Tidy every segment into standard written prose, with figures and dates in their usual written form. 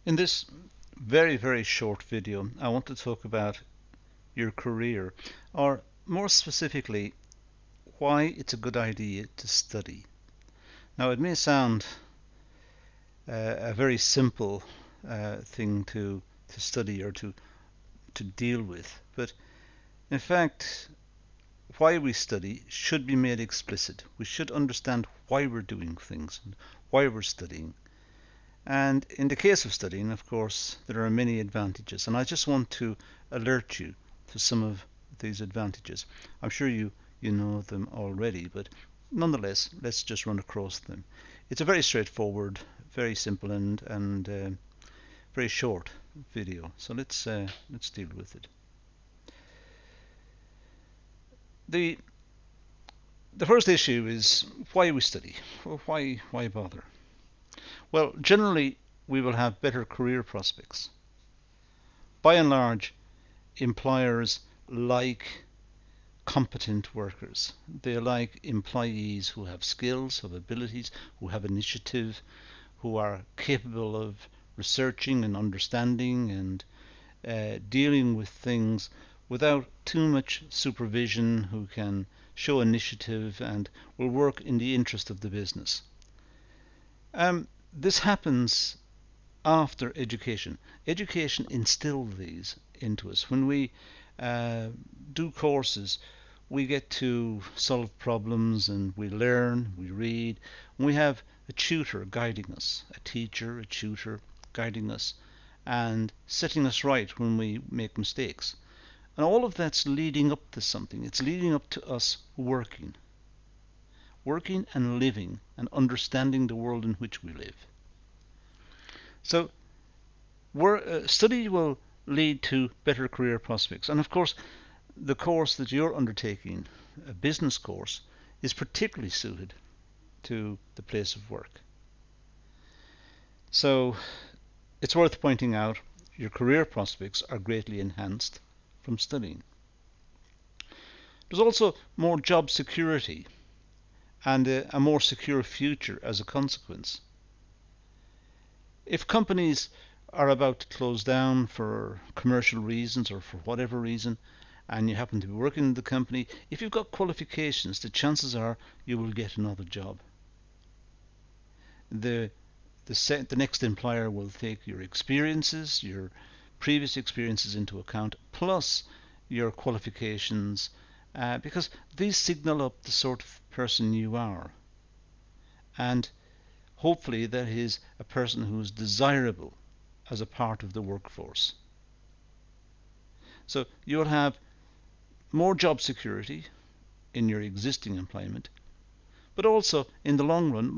In this very short video, I want to talk about your career, or more specifically, why it's a good idea to study. Now, it may sound a very simple thing to study or to deal with, but in fact, why we study should be made explicit. We should understand why we're doing things and why we're studying. And in the case of studying, of course, there are many advantages, and I just want to alert you to some of these advantages. I'm sure you know them already, but nonetheless, let's just run across them. It's a very straightforward, very simple, and very short video. So let's deal with it. The first issue is why we study. Well, why bother? Well, generally, we will have better career prospects. By and large, employers like competent workers. They like employees who have skills, who have abilities, who have initiative, who are capable of researching and understanding and dealing with things without too much supervision, who can show initiative and will work in the interest of the business. This happens after education. Education instills these into us. When we do courses, we get to solve problems and we learn, we read. We have a tutor guiding us, a teacher, a tutor guiding us and setting us right when we make mistakes. And all of that's leading up to something. It's leading up to us working and living and understanding the world in which we live. So study will lead to better career prospects. And of course, the course that you're undertaking, a business course, is particularly suited to the place of work. So it's worth pointing out your career prospects are greatly enhanced from studying. There's also more job security and a more secure future as a consequence. If companies are about to close down for commercial reasons or for whatever reason, and you happen to be working in the company, if you've got qualifications, the chances are you will get another job. The next employer will take your experiences, your previous experiences into account, plus your qualifications, because these signal up the sort of person you are. And hopefully that is a person who is desirable as a part of the workforce. So you'll have more job security in your existing employment, but also in the long run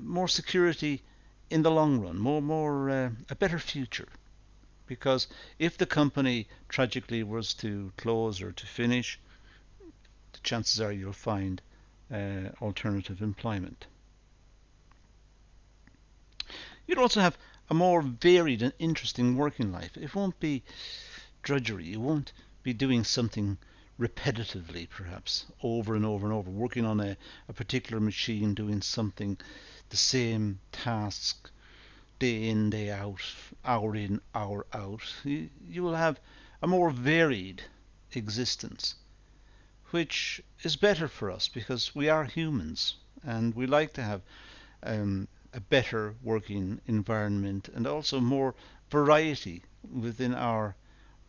more security in the long run, a better future. Because if the company tragically was to close or to finish, the chances are you'll find alternative employment. You'd also have a more varied and interesting working life. It won't be drudgery. You won't be doing something repetitively, perhaps, over and over and over, working on a particular machine, doing something, the same task, day in, day out, hour in, hour out. You will have a more varied existence, which is better for us because we are humans and we like to have a better working environment and also more variety within our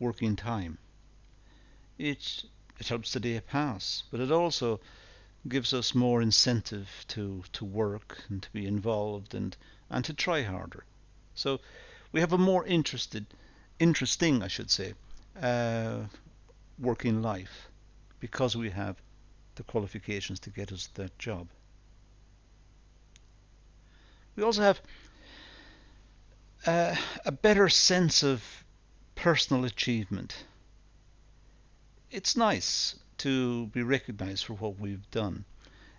working time. It helps the day pass, but it also gives us more incentive to work and to be involved and to try harder. So we have a more interesting, I should say, working life because we have the qualifications to get us that job. We also have a better sense of personal achievement. It's nice to be recognized for what we've done.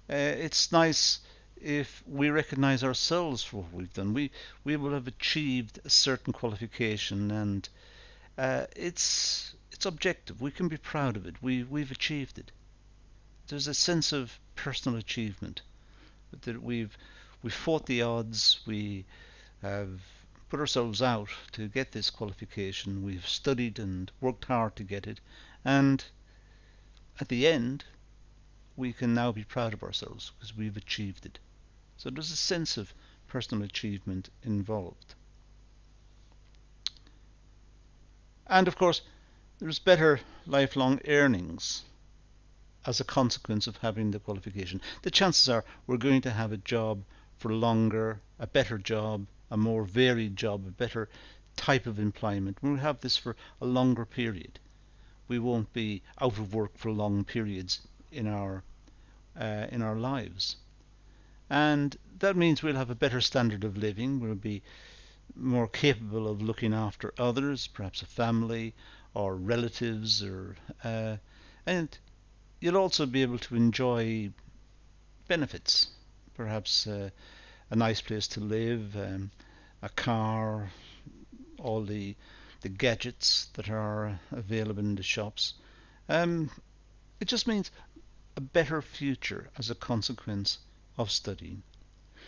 It's nice if we recognize ourselves for what we've done. We will have achieved a certain qualification, and it's objective. We can be proud of it. We've achieved it. There's a sense of personal achievement that we've fought the odds. We have put ourselves out to get this qualification. We've studied and worked hard to get it, and at the end we can now be proud of ourselves because we've achieved it. So there's a sense of personal achievement involved. And of course, there's better lifelong earnings as a consequence of having the qualification. The chances are we're going to have a job for longer, a better job, a more varied job, a better type of employment. We'll have this for a longer period. We won't be out of work for long periods in our lives. And that means we'll have a better standard of living. We'll be more capable of looking after others, perhaps a family or relatives, and you'll also be able to enjoy benefits, perhaps a nice place to live, a car, all the gadgets that are available in the shops. It just means a better future as a consequence of studying.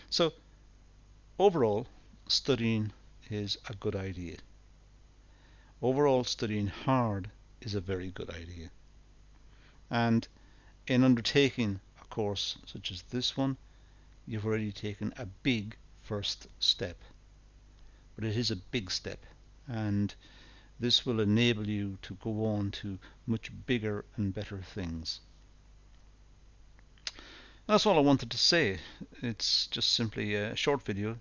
So overall, studying is a good idea. Overall, studying hard is a very good idea. And in undertaking a course such as this one, you've already taken a big first step. But it is a big step, and this will enable you to go on to much bigger and better things. And that's all I wanted to say. It's just simply a short video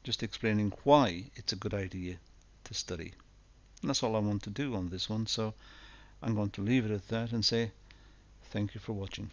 just explaining why it's a good idea to study. And that's all I want to do on this one, so I'm going to leave it at that and say thank you for watching.